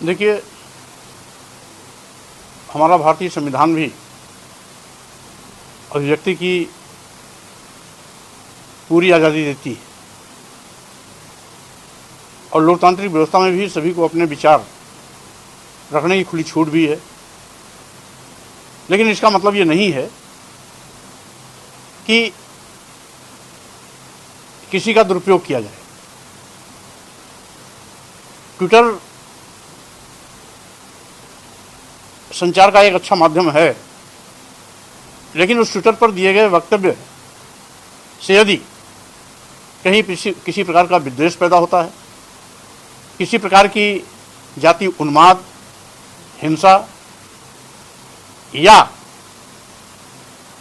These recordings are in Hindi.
देखिए, हमारा भारतीय संविधान भी अभिव्यक्ति की पूरी आज़ादी देती है और लोकतांत्रिक व्यवस्था में भी सभी को अपने विचार रखने की खुली छूट भी है। लेकिन इसका मतलब ये नहीं है कि किसी का दुरुपयोग किया जाए। ट्विटर संचार का एक अच्छा माध्यम है, लेकिन उस ट्विटर पर दिए गए वक्तव्य से यदि कहीं किसी प्रकार का विद्वेष पैदा होता है, किसी प्रकार की जाति उन्माद, हिंसा या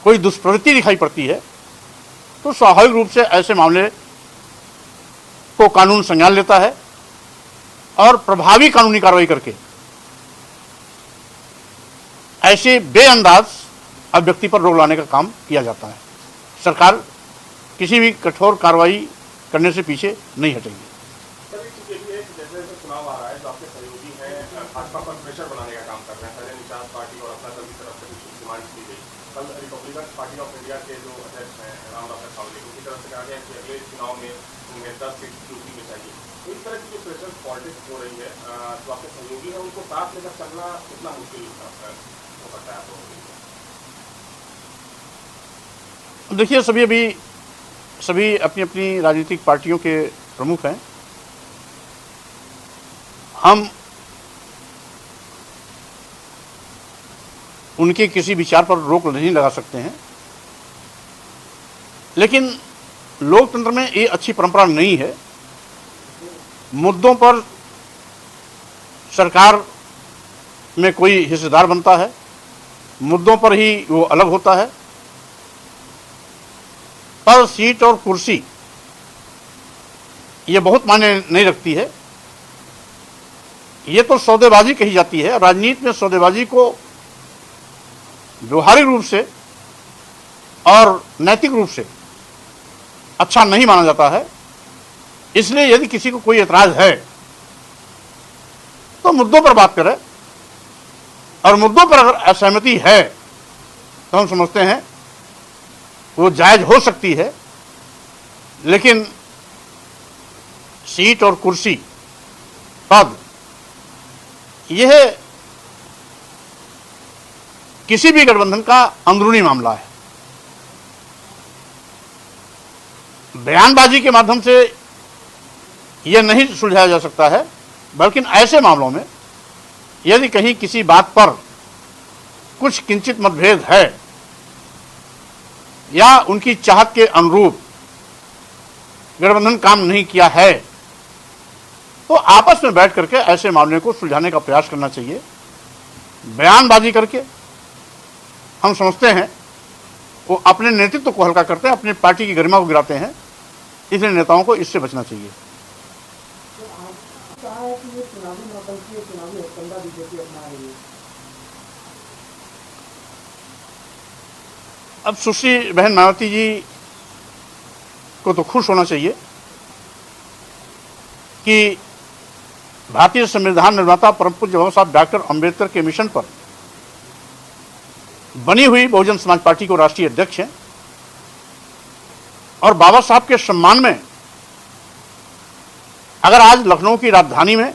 कोई दुष्प्रवृत्ति दिखाई पड़ती है, तो स्वाभाविक रूप से ऐसे मामले को कानून संज्ञान लेता है और प्रभावी कानूनी कार्रवाई करके ऐसे बेअंदाज अभिव्यक्ति पर रोक लाने का काम किया जाता है। सरकार किसी भी कठोर कार्रवाई करने से पीछे नहीं हटेगी। सर, ये भी है कि जैसे चुनाव आ रहा है, जो आपके सहयोगी हैं भाजपा पर प्रेशर बनाने का काम कर रहे हैं। पहले निषाद पार्टी और अपना दल की तरफ से कुछ डिमांड की गई। कल रिपब्लिकन पार्टी ऑफ इंडिया के जो अध्यक्ष हैं रामदास अठावले, उनकी तरफ से कहा गया कि अगले चुनाव में उन्हें 10 सीट यूपी में चाहिए। तो इस तरह की जो प्रेशर पॉलिटिक्स हो रही है, जो आपके सहयोगी हैं उनको साथ लेकर चलना कितना मुश्किल हो सकता है? देखिए, सभी अपनी अपनी राजनीतिक पार्टियों के प्रमुख हैं। हम उनके किसी विचार पर रोक नहीं लगा सकते हैं, लेकिन लोकतंत्र में ये अच्छी परंपरा नहीं है। मुद्दों पर सरकार में कोई हिस्सेदार बनता है, मुद्दों पर ही वो अलग होता है, पर सीट और कुर्सी ये बहुत मायने नहीं रखती है। ये तो सौदेबाजी कही जाती है। राजनीति में सौदेबाजी को व्यवहारिक रूप से और नैतिक रूप से अच्छा नहीं माना जाता है। इसलिए यदि किसी को कोई एतराज है तो मुद्दों पर बात करें, और मुद्दों पर अगर असहमति है तो हम समझते हैं वो जायज हो सकती है। लेकिन सीट और कुर्सी, पद, यह किसी भी गठबंधन का अंदरूनी मामला है। बयानबाजी के माध्यम से यह नहीं सुलझाया जा सकता है, बल्कि ऐसे मामलों में यदि कहीं किसी बात पर कुछ किंचित मतभेद है या उनकी चाहत के अनुरूप गठबंधन काम नहीं किया है, तो आपस में बैठ करके ऐसे मामले को सुलझाने का प्रयास करना चाहिए। बयानबाजी करके हम समझते हैं वो अपने नेतृत्व को हल्का करते हैं, अपनी पार्टी की गरिमा को गिराते हैं। इसलिए नेताओं को इससे बचना चाहिए। अब सुश्री बहन मायावती जी को तो खुश होना चाहिए कि भारतीय संविधान निर्माता परम पूज्य बाबा साहब डॉक्टर अंबेडकर के मिशन पर बनी हुई बहुजन समाज पार्टी को राष्ट्रीय अध्यक्ष हैं, और बाबा साहब के सम्मान में अगर आज लखनऊ की राजधानी में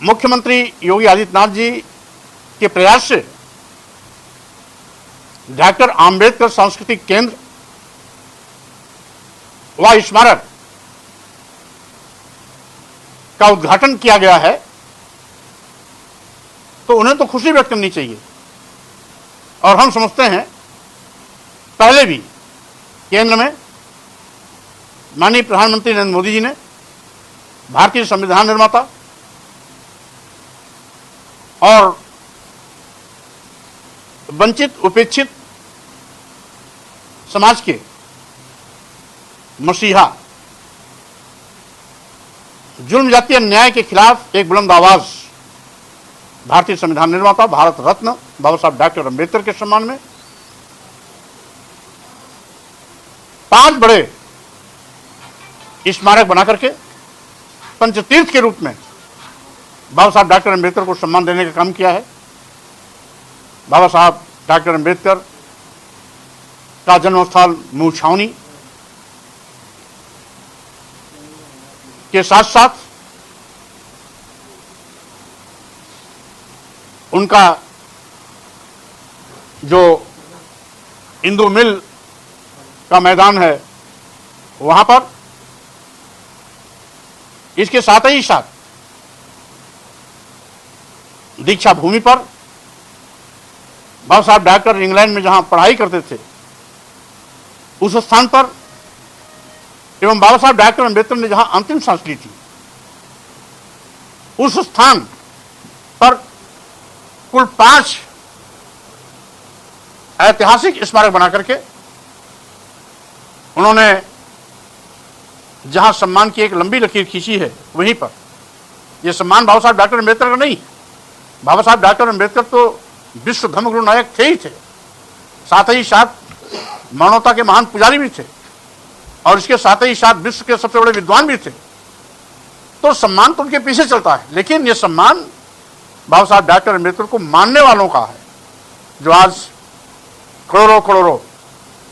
मुख्यमंत्री योगी आदित्यनाथ जी के प्रयास से डॉक्टर आम्बेडकर सांस्कृतिक केंद्र व स्मारक का उद्घाटन किया गया है, तो उन्हें तो खुशी व्यक्त करनी चाहिए। और हम समझते हैं पहले भी केंद्र में माननीय प्रधानमंत्री नरेंद्र मोदी जी ने भारतीय संविधान निर्माता और वंचित उपेक्षित समाज के मसीहा, जुल्म जातीय न्याय के खिलाफ एक बुलंद आवाज भारतीय संविधान निर्माता भारत रत्न बाबा साहब डॉक्टर अंबेडकर के सम्मान में 5 बड़े स्मारक बना करके पंचतीर्थ के रूप में बाबा साहब डॉक्टर अम्बेडकर को सम्मान देने का काम किया है। बाबा साहब डॉक्टर अम्बेडकर का जन्मस्थल मुंह छावनी के साथ साथ उनका जो इंदू मिल का मैदान है वहां पर, इसके साथ ही साथ दीक्षा भूमि पर बाबा साहब डॉक्टर इंग्लैंड में जहां पढ़ाई करते थे उस स्थान पर, एवं बाबा साहब डॉक्टर अम्बेडकर ने जहां अंतिम सांस ली थी उस स्थान पर कुल 5 ऐतिहासिक स्मारक बना करके उन्होंने जहां सम्मान की एक लंबी लकीर खींची है, वहीं पर यह सम्मान बाबा साहब डॉक्टर अम्बेडकर का नहीं। बाबा साहब डॉक्टर अम्बेडकर तो विश्व धर्मगुरु नायक थे ही थे, साथ ही साथ मानवता के महान पुजारी भी थे, और इसके साथ ही साथ विश्व के सबसे बड़े विद्वान भी थे। तो सम्मान तो उनके पीछे चलता है, लेकिन यह सम्मान बाबा साहब डॉक्टर अम्बेडकर को मानने वालों का है, जो आज करोड़ों करोड़ों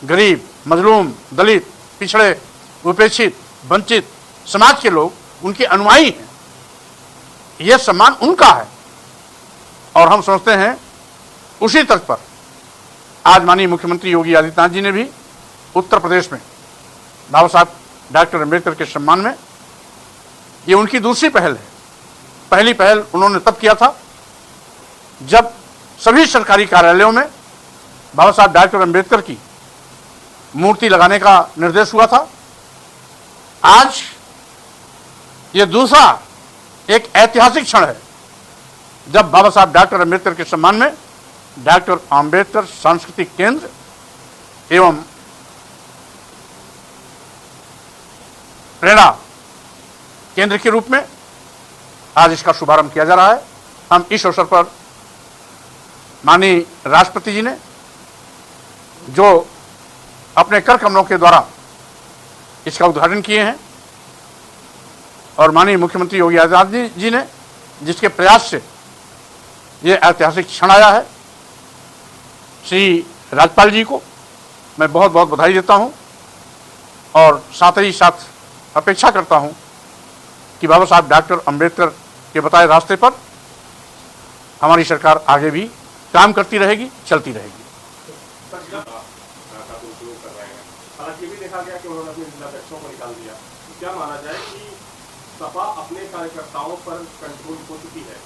गरीब, मजलूम, दलित, पिछड़े, उपेक्षित, वंचित समाज के लोग उनके अनुयायी हैं। यह सम्मान उनका है, और हम समझते हैं उसी तर्ज पर आज माननीय मुख्यमंत्री योगी आदित्यनाथ जी ने भी उत्तर प्रदेश में बाबा साहब डॉक्टर अम्बेडकर के सम्मान में, ये उनकी दूसरी पहल है। पहली पहल उन्होंने तब किया था जब सभी सरकारी कार्यालयों में बाबा साहब डॉक्टर अम्बेडकर की मूर्ति लगाने का निर्देश हुआ था। आज ये दूसरा एक ऐतिहासिक क्षण है जब बाबा साहब डॉक्टर अम्बेडकर के सम्मान में डॉक्टर अम्बेडकर सांस्कृतिक केंद्र एवं प्रेरणा केंद्र के रूप में आज इसका शुभारंभ किया जा रहा है। हम इस अवसर पर माननीय राष्ट्रपति जी ने जो अपने कर कमलों के द्वारा इसका उद्घाटन किए हैं, और माननीय मुख्यमंत्री योगी आदित्यनाथ जी ने जिसके प्रयास से ये ऐतिहासिक क्षण आया है, श्री राज्यपाल जी को मैं बहुत बहुत बधाई देता हूं, और साथ ही साथ अपेक्षा करता हूं कि बाबा साहब डॉक्टर अम्बेडकर के बताए रास्ते पर हमारी सरकार आगे भी काम करती रहेगी, चलती रहेगी। हालांकि ये भी देखा गया कि उन्होंने अपने जिलाध्यक्षों को निकाल दिया। क्या माना जाए कि सपा अपने कार्यकर्ताओं पर कंट्रोल हो चुकी है?